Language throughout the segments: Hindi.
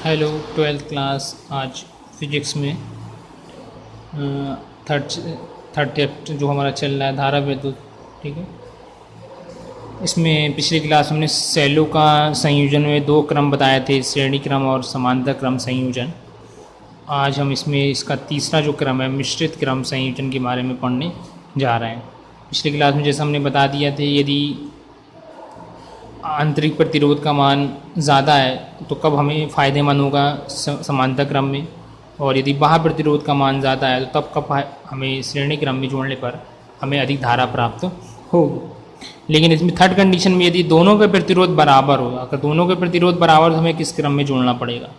Hello 12th class. आज फिजिक्स में थर्ड चैप्टर जो हमारा चल रहा है धारा विद्युत। ठीक है, इसमें पिछली क्लास हमने सेलों का संयोजन में दो क्रम बताए थे, श्रेणी क्रम और समांतर क्रम संयोजन। आज हम इसमें इसका तीसरा जो क्रम है मिश्रित क्रम संयोजन के बारे में पढ़ने जा रहे हैं। पिछली क्लास में जैसे हमने बता दिया थे, यदि आंतरिक प्रतिरोध का मान ज़्यादा है तो कब हमें फ़ायदेमंद होगा समांतर क्रम में, और यदि बाह्य प्रतिरोध का मान ज़्यादा है तो तब कब हमें श्रेणी क्रम में जोड़ने पर हमें अधिक धारा प्राप्त होगी। लेकिन इसमें थर्ड कंडीशन में यदि दोनों के प्रतिरोध बराबर हो, अगर दोनों के प्रतिरोध बराबर तो हमें किस क्रम में जोड़ना पड़ेगा।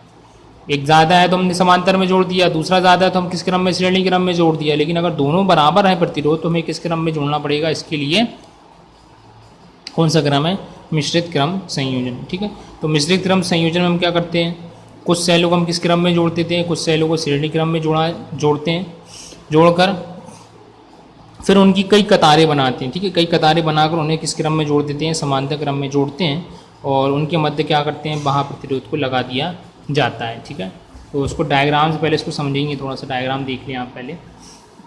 एक ज़्यादा है तो हमने समांतर में जोड़ दिया, दूसरा ज़्यादा है तो हम किस क्रम में, श्रेणी क्रम में जोड़ दिया। लेकिन अगर दोनों बराबर है प्रतिरोध तो हमें किस क्रम में जोड़ना पड़ेगा। इसके लिए कौन सा क्रम है, मिश्रित क्रम संयोजन। ठीक है, तो मिश्रित क्रम संयोजन में हम क्या करते हैं, कुछ सेलों को हम किस क्रम में जोड़ देते हैं, कुछ सेलों को श्रेणी क्रम में जोड़ते हैं। जोड़कर फिर उनकी कई कतारें बनाते हैं। ठीक है, कई कतारें बनाकर उन्हें किस क्रम में जोड़ देते हैं, समांतर क्रम में जोड़ते हैं, और उनके मध्य क्या करते हैं, बाह्य प्रतिरोध को लगा दिया जाता है। ठीक है, तो उसको डायग्राम से पहले इसको समझेंगे, थोड़ा सा डायग्राम देख लें आप पहले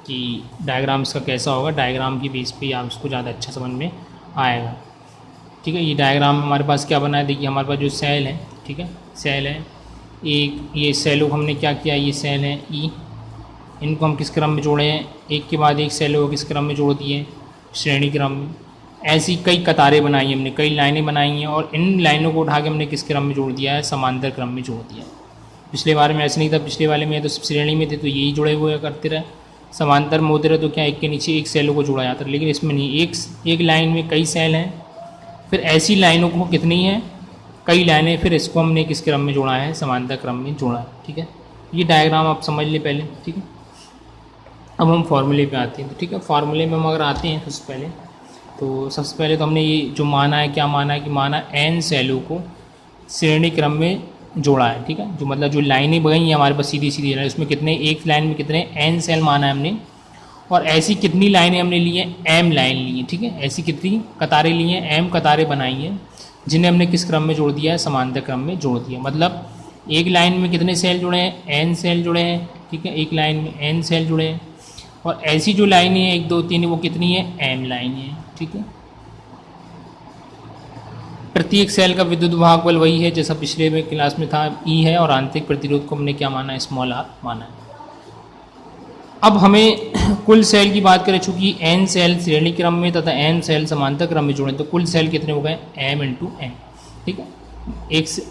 कि डायग्राम इसका कैसा होगा। डायग्राम की बेस पे आप इसको ज़्यादा अच्छा समझ में आएगा। ठीक है, ये डायग्राम में हमारे पास क्या बना है, देखिए हमारे पास जो सेल है, ठीक है, सेल है एक, ये सेलों को हमने क्या किया, ये सेल है ई, इनको हम किस क्रम में जोड़े हैं, एक के बाद एक सेलों को किस क्रम में जोड़ दिए, श्रेणी क्रम में। ऐसी कई कतारें बनाई हैं हमने, कई लाइनें बनाई हैं, और इन लाइनों को उठा के हमने किस क्रम में जोड़ दिया है, समांतर क्रम में जोड़ दिया। पिछले बार में ऐसे नहीं था, पिछले वाले में तो श्रेणी में थे तो यही जुड़े हुए करते रहे, समांतर में होते रहे तो क्या एक के नीचे एक सेलों को जोड़ा जाता है। लेकिन इसमें नहीं, एक लाइन में कई सेल हैं, फिर ऐसी लाइनों को कितनी है, कई लाइनें, फिर इसको हमने किस क्रम में जोड़ा है, समांतर क्रम में जोड़ा है। ठीक है, ये डायग्राम आप समझ लें पहले। ठीक है, अब हम फार्मूले पे आते हैं। तो ठीक है, फार्मूले में हम अगर आते हैं सबसे पहले तो हमने ये जो माना है, क्या माना है कि माना n सेलों को श्रेणी क्रम में जोड़ा है। ठीक है, जो मतलब जो लाइनें बनी हैं हमारे पास सीधी सीधी, उसमें कितने, एक लाइन में कितने n सेल माना है हमने, और ऐसी कितनी लाइनें हमने ली हैं, m लाइन ली है। ठीक है, ऐसी कितनी कतारें ली हैं, m कतारें बनाई हैं, जिन्हें हमने किस क्रम में जोड़ दिया है, समांतर क्रम में जोड़ दिया। मतलब एक लाइन में कितने सेल जुड़े हैं, n सेल जुड़े हैं। ठीक है, एक लाइन में n सेल जुड़े हैं, और ऐसी जो लाइनें हैं 1 2 3 वो कितनी है, m लाइन है। ठीक है, प्रत्येक सेल का विद्युत वाहक बल वही है जैसा पिछले में क्लास में था, E है, और आंतरिक प्रतिरोध को हमने क्या माना है, स्मॉल r माना है। अब हमें कुल सेल की बात करें, चूंकि n सेल श्रेणी क्रम में तथा n सेल समांतर क्रम में जुड़े, तो कुल सेल कितने हो गए, m × n। ठीक है,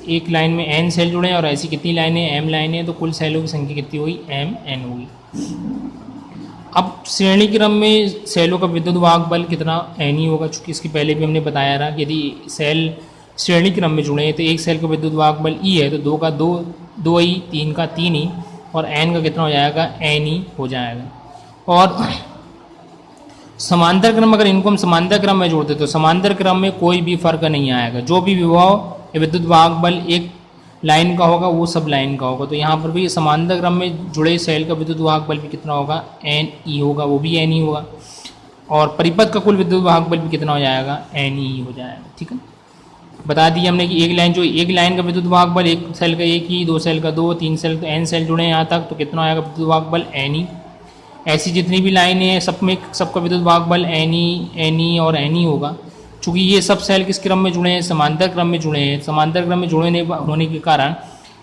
एक लाइन में n सेल जुड़े हैं और ऐसी कितनी लाइनें, m लाइनें, तो कुल सेलों की संख्या कितनी हुई, m n हुई। अब श्रेणी क्रम में सेलों का विद्युत वाहक बल कितना, n ही होगा, चूँकि इसके पहले भी हमने बताया था कि यदि सेल श्रेणी क्रम में जुड़े हैं तो एक सेल का विद्युत वाहक बल E है, तो 2 का 2 ही, 3 का 3 ही, और n का कितना हो जाएगा, n ही हो जाएगा। और समांतर क्रम, अगर इनको हम समांतर क्रम में जोड़ते तो समांतर क्रम में कोई भी फर्क नहीं आएगा, जो भी विभव या विद्युत वाहक बल एक लाइन का होगा वो सब लाइन का होगा। तो यहाँ पर भी समांतर क्रम में जुड़े सेल का विद्युत वाहक बल भी कितना होगा, n e होगा, वो भी n ही होगा, और परिपथ का कुल विद्युत वाहक बल भी कितना हो जाएगा, n ही हो जाएगा। ठीक है, बता दिया हमने कि एक लाइन का विद्युत वाहक बल, एक सेल का एक ही, 2 सेल का 2, 3 सेल, तो n सेल जुड़े हैं यहाँ तक, तो कितना आएगा विद्युत वाहक बल, n ही। ऐसी जितनी भी लाइनें हैं सबका विद्युत वाहक बल n ही और n ही होगा। चूँकि ये सब सेल किस क्रम में जुड़े हैं, समांतर क्रम में जुड़े हैं, समांतर क्रम में जुड़े होने के कारण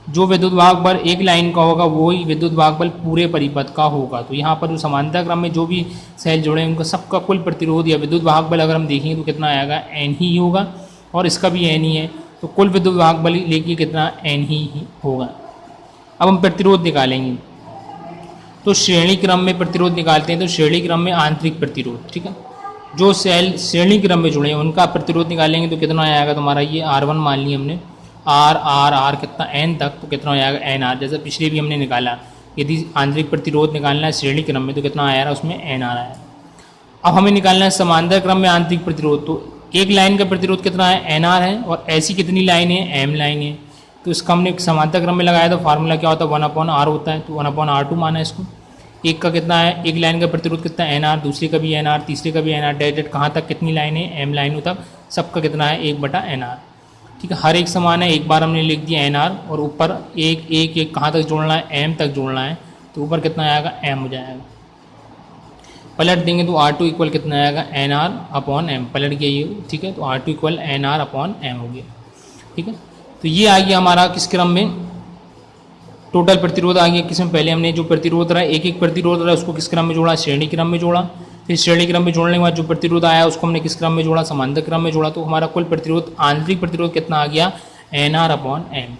जो विद्युत वाहक बल एक लाइन का होगा वही विद्युत वाहक बल पूरे परिपथ का होगा। तो यहाँ पर जो समांतर क्रम में जो भी सेल जुड़े हैं उनका सबका कुल प्रतिरोध या विद्युत वाहक बल अगर हम देखेंगे तो कितना आएगा, n ही होगा, और इसका भी n ही है, तो कुल विद्युत वाहक बल लेके कितना, n ही होगा। अब हम प्रतिरोध निकालेंगे, तो श्रेणी क्रम में प्रतिरोध निकालते हैं, तो श्रेणी क्रम में आंतरिक प्रतिरोध, ठीक है, जो सेल श्रेणी क्रम में जुड़े हैं उनका प्रतिरोध निकालेंगे तो कितना आएगा, तुम्हारा ये R1 मान लिया हमने, R कितना n तक, तो कितना हो जाएगा, NR, जैसे पिछले भी हमने निकाला। यदि आंतरिक प्रतिरोध निकालना है श्रेणी क्रम में तो कितना आया रहा, उसमें NR आया। अब हमें निकालना है समांतर क्रम में आंतरिक प्रतिरोध, तो एक लाइन का प्रतिरोध कितना है, NR है, और ऐसी कितनी लाइन है, m लाइन है, तो इसका हमने समांतर क्रम में लगाया तो फार्मूला क्या होता है, 1/r होता है, तो 1/r2 माना है इसको। एक का कितना है, एक लाइन का प्रतिरोध कितना है, NR, दूसरे का भी NR, तीसरे का भी NR, डायरेक्ट कहाँ तक कितनी लाइन है, m लाइनों तक, सबका कितना है, 1/NR। ठीक है, हर एक समान है, एक बार हमने लिख दिया एन आर और ऊपर एक एक एक कहाँ तक जोड़ना है, एम तक जोड़ना है, तो ऊपर कितना आएगा, एम हो जाएगा। पलट देंगे तो आर टू इक्वल कितना आएगा, एन आर अपॉन एम, पलट गया ये, ठीक है, तो R two equal N R upon M हो गया। ठीक है, तो ये आ गया हमारा किस क्रम में, टोटल प्रतिरोध आ गया किसमें, पहले हमने जो प्रतिरोध रहा है, एक एक प्रतिरोध रहा है उसको किस क्रम में जोड़ा, श्रेणी क्रम में जोड़ा, फिर श्रेणी क्रम में जोड़ने के बाद जो प्रतिरोध आया उसको हमने किस क्रम में जोड़ा, समांतर क्रम में जोड़ा, तो हमारा कुल प्रतिरोध, आंतरिक प्रतिरोध कितना आ गया, एन आर अपॉन एम।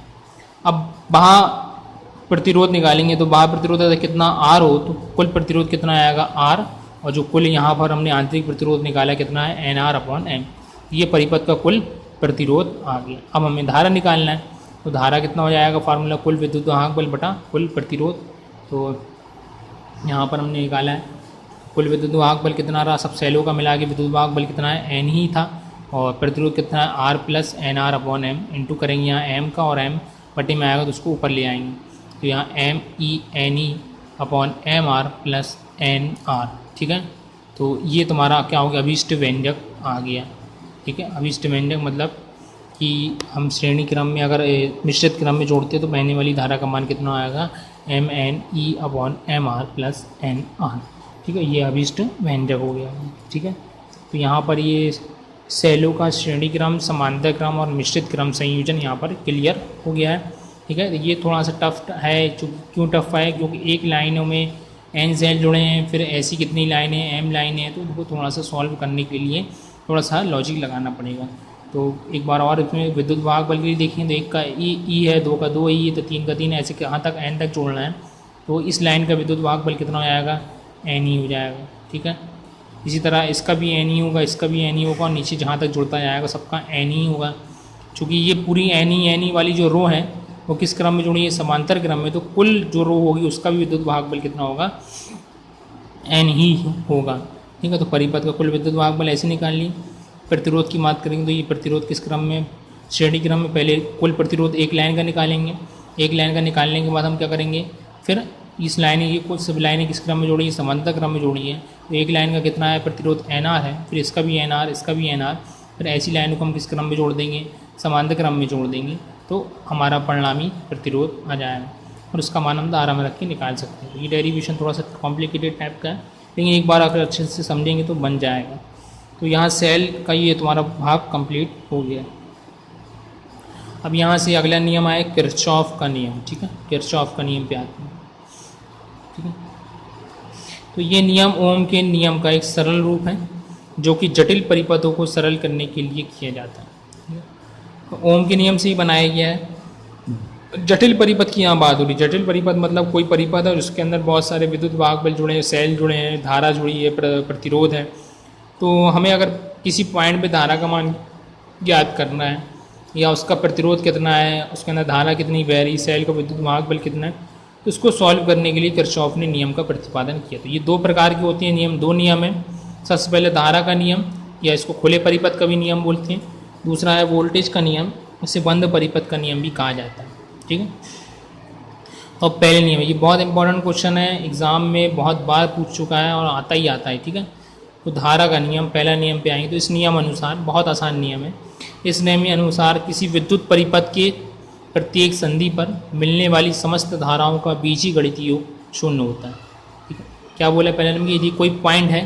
अब वहाँ प्रतिरोध निकालेंगे तो बाह्य प्रतिरोध अगर कितना आर हो तो कुल प्रतिरोध कितना आएगा, आर, और जो कुल यहाँ पर हमने आंतरिक प्रतिरोध निकाला कितना है, एन आर अपॉन एम। ये परिपथ का कुल प्रतिरोध आ गया। अब हमें धारा निकालना है, तो धारा कितना हो जाएगा, फार्मूला कुल विद्युत वाहक बल बटा कुल प्रतिरोध। तो यहाँ पर हमने निकाला है कुल विद्युत वाहक बल कितना रहा, सब सेलों का मिला के विद्युत वाहक बल कितना है, एन ही था, और प्रतिरोध कितना है, R plus N R upon M, into करेंगे यहाँ एम का, और एम बटे में आएगा तो उसको ऊपर ले आएंगे, तो यहाँ M E N E upon M R plus N R. ठीक है, तो ये तुम्हारा क्या हो गया, अभीष्ट व्यंजक आ गया। ठीक है, अभीष्ट व्यंजक मतलब कि हम श्रेणी क्रम में अगर मिश्रित क्रम में जोड़ते हैं तो बहने वाली धारा का मान कितना आएगा, M N E upon M R plus N R. ठीक है, ये अभीष्ट व्यंजक हो गया। ठीक है, तो यहाँ पर ये सेलों का श्रेणी क्रम, समांतर क्रम और मिश्रित क्रम संयोजन यहाँ पर क्लियर हो गया है। ठीक है, तो ये थोड़ा सा टफ है, क्यों टफ है, क्योंकि एक लाइनों में एन सेल जुड़े हैं, फिर ऐसी कितनी लाइनें, एम लाइनें हैं, तो उनको थोड़ा सा सॉल्व करने के लिए थोड़ा सा लॉजिक लगाना पड़ेगा। तो एक बार और इसमें विद्युत वाहक बल के लिए देखें तो एक का ई है, दो का दो ई है, तो तीन का तीन, ऐसे कहाँ तक एन तक जोड़ना है, तो इस लाइन का विद्युत वाहक बल कितना हो जाएगा, एन ई हो जाएगा। ठीक है, इसी तरह इसका भी एन ई होगा, इसका भी एन ई होगा, और नीचे जहाँ तक जुड़ता जाएगा सबका एन ई होगा। चूँकि ये पूरी एन ई वाली जो रो है वो किस क्रम में जुड़ी है, समांतर क्रम में, तो कुल जो रो होगी उसका भी विद्युत वाहक बल कितना होगा, एन ही होगा। ठीक है, तो परिपथ का कुल विद्युत वाहक बल ऐसे निकाल ली। प्रतिरोध की बात करेंगे तो ये प्रतिरोध किस क्रम में, श्रेणी क्रम में। पहले कुल प्रतिरोध एक लाइन का निकालेंगे, एक लाइन का निकालने के बाद हम क्या करेंगे, फिर इस लाइन, ये कुल सब लाइनें किस क्रम में जोड़ी है, समांतर क्रम में जोड़ी है, तो एक लाइन का कितना है प्रतिरोध, एन आर है, फिर इसका भी एन आर, इसका भी एन आर, फिर ऐसी लाइनों को हम किस क्रम में जोड़ देंगे, समांतर क्रम में जोड़ देंगे, तो हमारा परिणामी प्रतिरोध आ जाएगा, और उसका मान हम धारा में रख के निकाल सकते हैं। तो ये डेरिवेशन थोड़ा सा कॉम्प्लिकेटेड टाइप का है, लेकिन एक बार अगर अच्छे से समझेंगे तो बन जाएगा। तो यहाँ सेल का ये तुम्हारा भाग कंप्लीट हो गया। अब यहाँ से अगला नियम आए किरचॉफ का नियम। ठीक है, किरचॉफ का नियम पे आते हैं। ठीक है, तो ये नियम ओम के नियम का एक सरल रूप है जो कि जटिल परिपथों को सरल करने के लिए किया जाता है। तो ओम के नियम से ही बनाया गया है। जटिल परिपथ की यहाँ बात हो रही, जटिल परिपथ मतलब कोई परिपथ है उसके अंदर बहुत सारे विद्युत वाहक बल जुड़े हैं, सेल जुड़े हैं, धारा जुड़ी है, प्रतिरोध है। तो हमें अगर किसी पॉइंट पे धारा का मान ज्ञात करना है या उसका प्रतिरोध कितना है, उसके अंदर धारा कितनी बह रही, सेल का विद्युत वाहक बल कितना है, तो उसको सॉल्व करने के लिए किरचॉफ ने नियम का प्रतिपादन किया। तो ये दो प्रकार के होते हैं नियम, दो नियम है। सबसे पहले धारा का नियम, या इसको खुले परिपथ का भी नियम बोलते हैं। दूसरा है वोल्टेज का नियम, इसे बंद परिपथ का नियम भी कहा जाता है। ठीक है, और पहले नियम, ये बहुत इंपॉर्टेंट क्वेश्चन है, एग्जाम में बहुत बार पूछ चुका है और आता ही आता है। ठीक है, तो धारा का नियम, पहला नियम पे आएंगे। तो इस नियम अनुसार, बहुत आसान नियम है, इस नियम के अनुसार किसी विद्युत परिपथ के प्रत्येक संधि पर मिलने वाली समस्त धाराओं का बीजीगणितीय योग शून्य होता है। ठीक है, क्या बोला पहले नियम, यदि कोई पॉइंट है,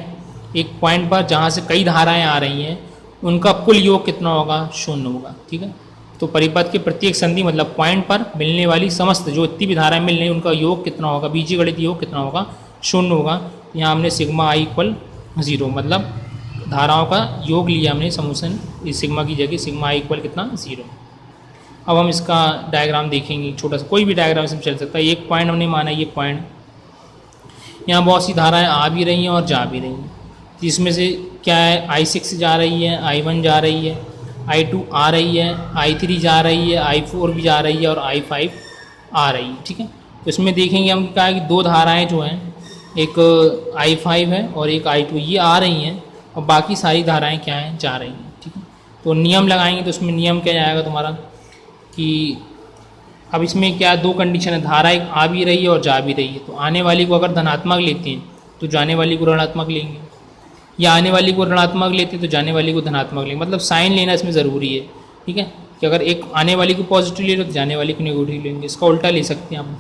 एक पॉइंट पर जहाँ से कई धाराएँ आ रही हैं, उनका कुल योग कितना होगा, शून्य होगा। ठीक है, तो परिपथ के प्रत्येक संधि मतलब पॉइंट पर मिलने वाली समस्त जो इतनी भी धाराएं मिल रही हैं उनका योग कितना होगा, बीजीगणितीय योग कितना होगा, शून्य होगा। यहाँ हमने सिग्मा आई इक्वल 0 मतलब धाराओं का योग लिया हमने समुसन, इस सिग्मा की जगह सिग्मा आई इक्वल कितना, 0। अब हम इसका डायग्राम देखेंगे, छोटा सा कोई भी डायग्राम इसमें चल सकता है। एक पॉइंट हमने माना, ये पॉइंट, यहाँ बहुत सी धाराएँ आ भी रही हैं और जा भी रही हैं। इसमें से क्या है, I6 जा रही है, I1 जा रही है, I2 आ रही है, I3 जा रही है, I4 भी जा रही है और I5 आ रही है। ठीक है, तो इसमें देखेंगे हम क्या है कि दो धाराएं जो हैं, एक I5 है और एक I2, ये आ रही हैं और बाकी सारी धाराएं क्या हैं, जा रही हैं। ठीक है, तो नियम लगाएंगे तो उसमें नियम क्या जाएगा तुम्हारा कि अब इसमें क्या दो कंडीशन है, धारा एक आ भी रही है और जा भी रही है। तो आने वाली को अगर धनात्मक लेते हैं तो जाने वाली को ऋणात्मक लेंगे, या आने वाली को ऋणात्मक लेते हैं तो जाने वाली को धनात्मक लेंगे, मतलब साइन लेना इसमें ज़रूरी है। ठीक है, कि अगर एक आने वाली को पॉजिटिव ले लो तो जाने वाली को नेगेटिव लेंगे, इसका उल्टा ले सकते हैं आप।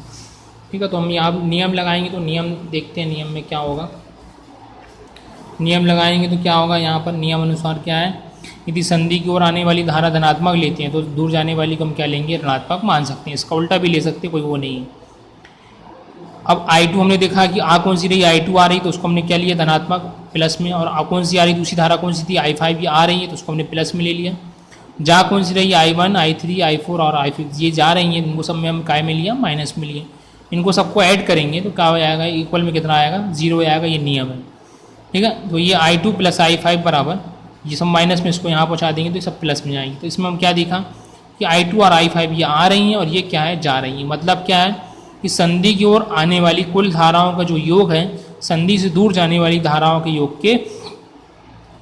ठीक है, तो हम यहाँ नियम लगाएंगे, तो नियम देखते हैं नियम में क्या होगा। नियम लगाएंगे तो क्या होगा, यहाँ पर नियम अनुसार क्या है, यदि संधि की ओर आने वाली धारा धनात्मक लेते हैं तो दूर जाने वाली को हम क्या लेंगे, ऋणात्मक मान सकते हैं। इसका उल्टा भी ले सकते हैं, कोई वो नहीं है। अब I2 हमने देखा कि आ कौन सी रही, I2 आ रही, तो उसको हमने क्या लिया, धनात्मक प्लस में। और आ कौन सी आ रही, दूसरी धारा कौन सी थी, I5 ये आ रही है, तो उसको हमने प्लस में ले लिया। जा कौन सी रही, I1 I3 I4 और I5 ये जा रही हैं, इनको सब में हम काय में लिया, माइनस में लिए। इनको सबको ऐड करेंगे तो क्या हो जाएगा, इक्वल में कितना आएगा, 0 आएगा, ये नियम है। ठीक है, तो ये I2 प्लस I5 बराबर, ये सब माइनस में, इसको यहाँ पहुँचा देंगे तो ये सब प्लस में जाएंगे। तो इसमें हम क्या देखा कि I2 और I5 ये आ रही हैं और ये क्या है, जा रही हैं। मतलब क्या है कि संधि की ओर आने वाली कुल धाराओं का जो योग है संधि से दूर जाने वाली धाराओं के योग के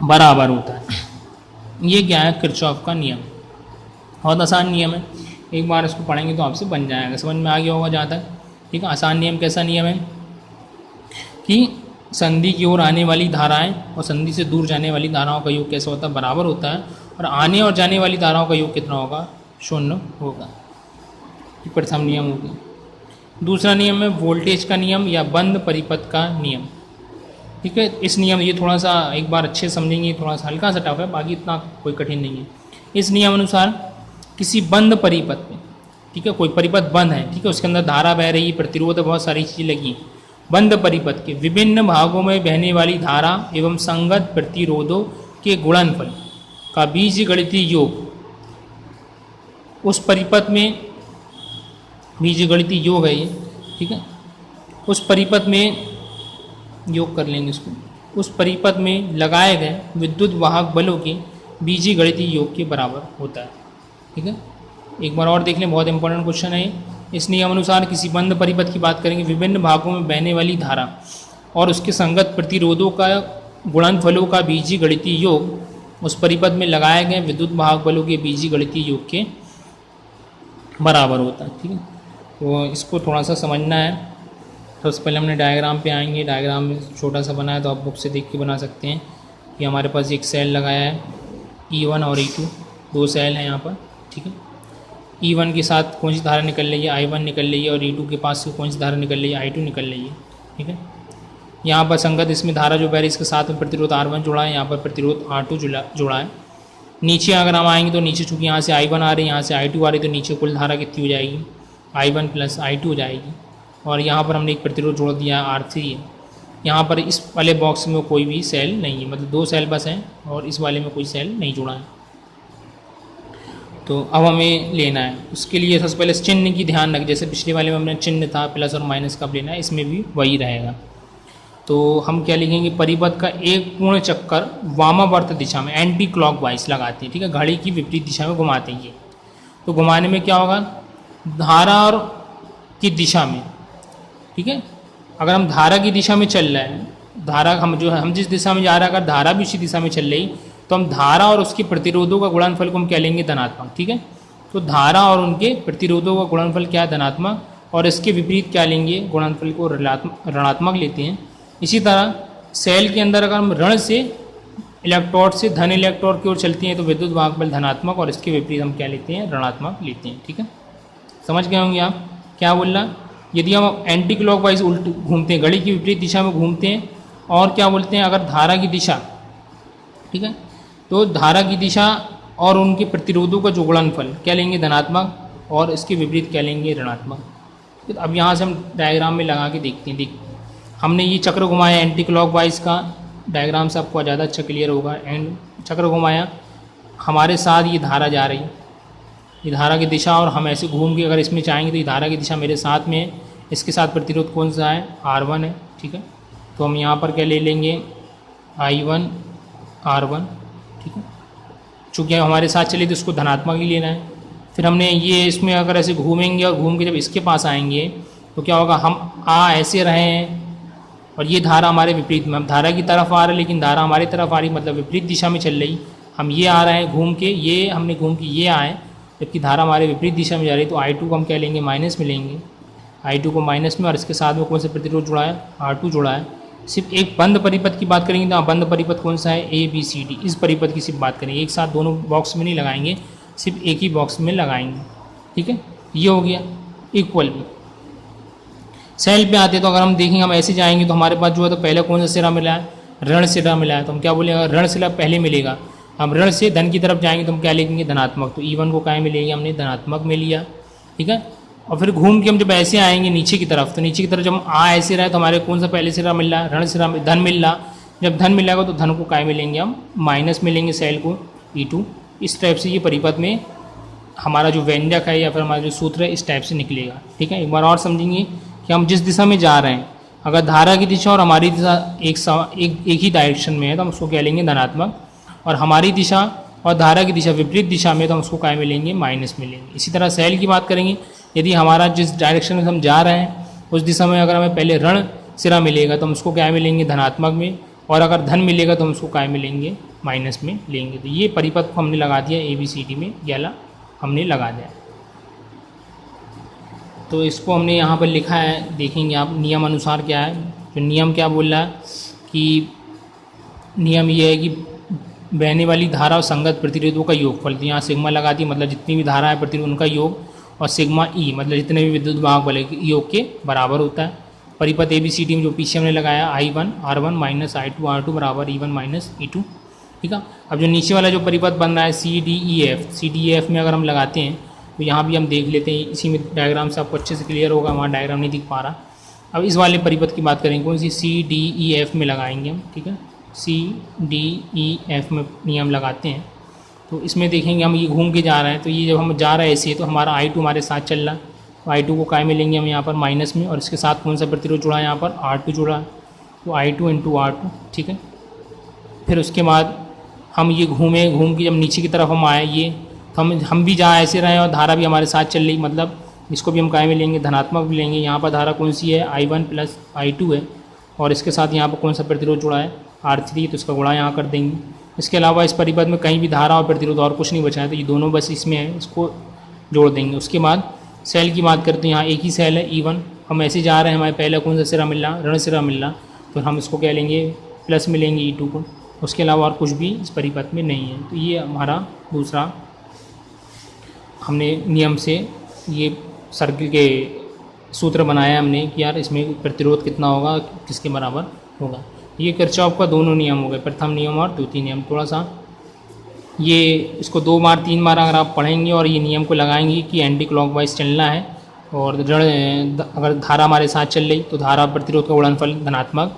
बराबर होता है। ये क्या है, किरचॉफ का नियम। बहुत आसान नियम है, एक बार इसको पढ़ेंगे तो आपसे बन जाएगा, समझ में आ गया होगा जहाँ तक। ठीक है, आसान नियम कैसा नियम है कि संधि की ओर आने वाली धाराएं और संधि से दूर जाने वाली धाराओं का योग कैसा होता है, बराबर होता है। और आने और जाने वाली धाराओं का योग कितना होगा, 0 होगा। ये प्रथम नियम हो गया। दूसरा नियम है वोल्टेज का नियम या बंद परिपथ का नियम। ठीक है, इस नियम, ये थोड़ा सा एक बार अच्छे समझेंगे, थोड़ा सा हल्का सा टफ है, बाकी इतना कोई कठिन नहीं है। इस नियम अनुसार किसी बंद परिपथ में, ठीक है, कोई परिपथ बंद है, ठीक है, उसके अंदर धारा बह रही है, प्रतिरोध, बहुत सारी चीज़ें लगी, बंद परिपथ के विभिन्न भागों में बहने वाली धारा एवं संगत प्रतिरोधों के गुणनफल का बीजगणितीय योग, उस परिपथ में बीजगणितीय योग है ये, ठीक है, उस परिपथ में योग कर लेंगे इसको, उस परिपथ में लगाए गए विद्युत वाहक बलों के बीजगणितीय योग के बराबर होता है। ठीक है, एक बार और देख लें, बहुत इंपॉर्टेंट क्वेश्चन है। इस नियम अनुसार किसी बंद परिपथ की बात करेंगे, विभिन्न भागों में बहने वाली धारा और उसके संगत प्रतिरोधों का गुणनफलों का बीजगणितीय योग उस परिपथ में लगाए गए विद्युत वाहक बलों के बीजगणितीय योग के बराबर होता है। ठीक है, तो इसको थोड़ा सा समझना है। सबसे पहले हमने डायग्राम पे आएंगे, डायग्राम में छोटा सा बनाया तो आप बुक से देख के बना सकते हैं कि हमारे पास एक सेल लगाया है E1 और E2, दो सेल हैं यहाँ पर। ठीक है, E1 के साथ कौन सी धारा निकल रही है, I1 निकल रही है, और E2 के पास से कौन सी धारा निकल रही है, I2 निकल रही है। ठीक है, यहाँ पर संगत इसमें धारा जो बह रही है इसके साथ में प्रतिरोध R1 जुड़ा है, यहाँ पर प्रतिरोध R2 जुड़ा है। नीचे अगर हम आएंगे तो नीचे चूँकि यहाँ से I1 आ रही है, यहाँ से I2 आ रही है, तो नीचे कुल धारा कितनी हो जाएगी, I1 प्लस I2 हो जाएगी। और यहाँ पर हमने एक प्रतिरोध जोड़ दिया है R3 है। यहाँ पर इस वाले बॉक्स में कोई भी सेल नहीं है, मतलब दो सेल बस हैं और इस वाले में कोई सेल नहीं जुड़ा है। तो अब हमें लेना है, उसके लिए सबसे पहले चिन्ह की ध्यान रख, जैसे पिछले वाले में हमने चिन्ह था प्लस और माइनस कब लेना है, इसमें भी वही रहेगा। तो हम क्या लिखेंगे, परिपथ का एक पूर्ण चक्कर वामावर्त दिशा में एंटी क्लॉकवाइज लगाते हैं। ठीक है, घड़ी की विपरीत दिशा में घुमाते हैं। तो घुमाने में क्या होगा, धारा और की दिशा में, ठीक है, अगर हम धारा की दिशा में चल रहे हैं, धारा हम जिस दिशा में जा रहे हैं, अगर धारा भी उसी दिशा में चल रही तो हम धारा और उसके प्रतिरोधों का गुणनफल को हम क्या लेंगे, धनात्मक। ठीक है, तो धारा और उनके प्रतिरोधों का गुणनफल क्या है, धनात्मक, और इसके विपरीत क्या लेंगे, गुणनफल को ऋणात्मक लेते हैं। इसी तरह सेल के अंदर अगर हम ऋण से इलेक्ट्रोड से धन इलेक्ट्रोड की ओर चलती हैं तो विद्युत वाहक बल धनात्मक, और इसके विपरीत हम क्या लेते हैं, ऋणात्मक लेते हैं। ठीक है, समझ गए होंगे आप क्या बोल रहा। यदि हम एंटी क्लॉकवाइज उल्ट घूमते हैं, घड़ी की विपरीत दिशा में घूमते हैं, और क्या बोलते हैं, अगर धारा की दिशा, ठीक है, तो धारा की दिशा और उनके प्रतिरोधों का जो गुणनफल क्या लेंगे, धनात्मक, और इसके विपरीत क्या लेंगे, ऋणात्मक। तो अब यहाँ से हम डायग्राम में लगा के देखते हैं। हमने ये चक्र घुमाया एंटी क्लॉकवाइज का, डायग्राम से आपको ज़्यादा अच्छा क्लियर होगा। एंड चक्र घुमाया, हमारे साथ ये धारा जा रही है, ये धारा की दिशा, और हम ऐसे घूम के अगर इसमें चाहेंगे तो ये धारा की दिशा मेरे साथ में है, इसके साथ प्रतिरोध कौन सा है, R1 है। ठीक है, तो हम यहाँ पर क्या ले लेंगे, I1 R1। ठीक है, चूँकि हमारे साथ चले तो इसको धनात्मक ही लेना है। फिर हमने ये इसमें अगर ऐसे घूमेंगे और घूम के जब इसके पास आएंगे तो क्या होगा, हम ऐसे रहे हैं और ये धारा हमारे विपरीत में, हम धारा की तरफ आ रहे हैं लेकिन धारा हमारी तरफ आ रही, मतलब विपरीत दिशा में चल रही। हम ये आ रहे हैं घूम के, ये हमने घूम के ये आए, जबकि धारा हमारे विपरीत दिशा में जा रही है। तो I2 को हम क्या लेंगे, माइनस में लेंगे, I2 को माइनस में, और इसके साथ में कौन सा प्रतिरोध जुड़ा है, R2 जुड़ा है। सिर्फ एक बंद परिपथ की बात करेंगे तो बंद परिपथ कौन सा है, ABCD, इस परिपथ की सिर्फ बात करेंगे, एक साथ दोनों बॉक्स में नहीं लगाएंगे, सिर्फ एक ही बॉक्स में लगाएंगे। ठीक है, ये हो गया इक्वल में। सेल पे आते तो अगर हम देखेंगे, हम ऐसे जाएंगे तो हमारे पास जो है तो पहले कौन सा सिरा मिला है, ऋण सिरा मिला है। तो हम क्या बोलेंगे, ऋण सिरा पहले मिलेगा, हम ऋण से धन की तरफ जाएंगे तो हम क्या लिखेंगे, धनात्मक। तो E1 को क्या मिलेगी, हमने धनात्मक में लिया। ठीक है, और फिर घूम के हम जब ऐसे आएंगे नीचे की तरफ, तो नीचे की तरफ जब हम ऐसे रहे तो हमारे कौन सा पहले सिरा मिल रहा है, ऋण सिरा में धन मिल रहा। जब धन मिलेगा तो धन को क्या मिलेंगे, हम माइनस मिलेंगे सेल को E2। इस टाइप से ये परिपथ में हमारा जो व्यंजक है या फिर हमारा जो सूत्र है इस टाइप से निकलेगा। ठीक है, एक बार और समझेंगे कि हम जिस दिशा में जा रहे हैं, अगर धारा की दिशा और हमारी दिशा एक ही डायरेक्शन में है तो हम उसको क्या लेंगे, धनात्मक, और हमारी दिशा और धारा की दिशा विपरीत दिशा में तो हम उसको क्या मिलेंगे, माइनस मिलेंगे। इसी तरह सेल की बात करेंगे, यदि हमारा जिस डायरेक्शन में हम जा रहे हैं उस दिशा में अगर हमें पहले ऋण सिरा मिलेगा तो हम उसको क्या मिलेंगे, धनात्मक में, और अगर धन मिलेगा तो हम उसको क्या मिलेंगे, माइनस में लेंगे। तो ये परिपथ को हमने लगा दिया ABCD में, गैला हमने लगा दिया। तो इसको हमने यहाँ पर लिखा है, देखेंगे आप नियम अनुसार क्या है। जो नियम क्या बोल रहा है कि नियम ये है कि बहने वाली धारा और संगत प्रतिरोधों का योगफल। तो यहाँ सिग्मा लगा दी, मतलब जितनी भी धारा है प्रतिरोध उनका योग, और सिग्मा E मतलब जितने भी विद्युत वाहक बल योग के बराबर होता है। परिपथ ABCD में जो पीछे हमने लगाया I1 R1 minus I2 R2 बराबर E1 माइनस E2। ठीक है, अब जो नीचे वाला जो परिपथ बन रहा है CDEF में अगर हम लगाते हैं तो यहाँ भी हम देख लेते हैं, इसी में डायग्राम से आपको अच्छे से क्लियर होगा, वहाँ डायग्राम नहीं दिख पा रहा। अब इस वाले परिपथ की बात करेंगे, कौन सी, CDEF में लगाएंगे हम। ठीक है, CDEF में नियम लगाते हैं तो इसमें देखेंगे हम ये घूम के जा रहे हैं, तो ये जब हम जा रहे हैं ऐसे तो हमारा I2 हमारे साथ चल रहा है, तो I2 को क्या मिलेंगे हम यहाँ पर माइनस में, और इसके साथ कौन सा प्रतिरोध जुड़ा है, यहाँ पर R2 जुड़ा है, तो I2 × R2। ठीक है, फिर उसके बाद हम ये घूम के जब नीचे की तरफ हम आए, ये तो हम भी जहाँ ऐसे रहे और धारा भी हमारे साथ चल रही, मतलब इसको भी हम क्या मिलेंगे, धनात्मक भी लेंगे। यहाँ पर धारा कौन सी है, I1 + I2 है, और इसके साथ यहाँ पर कौन सा प्रतिरोध जुड़ा है, R3, तो इसका गुणा यहाँ कर देंगे। इसके अलावा इस परिपथ में कहीं भी धारा और प्रतिरोध और कुछ नहीं बचा है, तो ये दोनों बस इसमें है, इसको जोड़ देंगे। उसके बाद सेल की बात करते हैं, यहाँ एक ही सेल है E1, हम ऐसे जा रहे हैं, हमारे पहले कौन सा सिरा मिल रहा, ऋण सिरा मिल रहा, तो हम इसको क्या लेंगे, प्लस में लेंगे E2 को। उसके अलावा और कुछ भी इस परिपथ में नहीं है। तो ये हमारा दूसरा हमने नियम से ये सर्किल के सूत्र बनाया हमने कि यार इसमें प्रतिरोध कितना होगा, किसके बराबर होगा। ये किरचॉफ का दोनों नियम हो गए, प्रथम नियम और द्वितीय नियम। थोड़ा सा ये इसको 2 बार 3 बार अगर आप पढ़ेंगे और ये नियम को लगाएंगे कि एंटी क्लॉकवाइज चलना है, और अगर धारा हमारे साथ चल रही तो धारा प्रतिरोध का गुणनफल धनात्मक,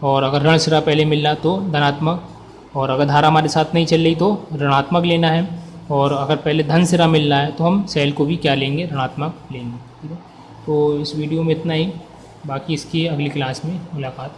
और अगर ऋण सिरा पहले मिल रहा तो धनात्मक, और अगर धारा हमारे साथ नहीं चल रही तो ऋणात्मक लेना है, और अगर पहले धन सिरा मिल रहा है तो हम सेल को भी क्या लेंगे, ऋणात्मक लेंगे। ठीक है, तो इस वीडियो में इतना ही, बाकी इसकी अगली क्लास में मुलाकात।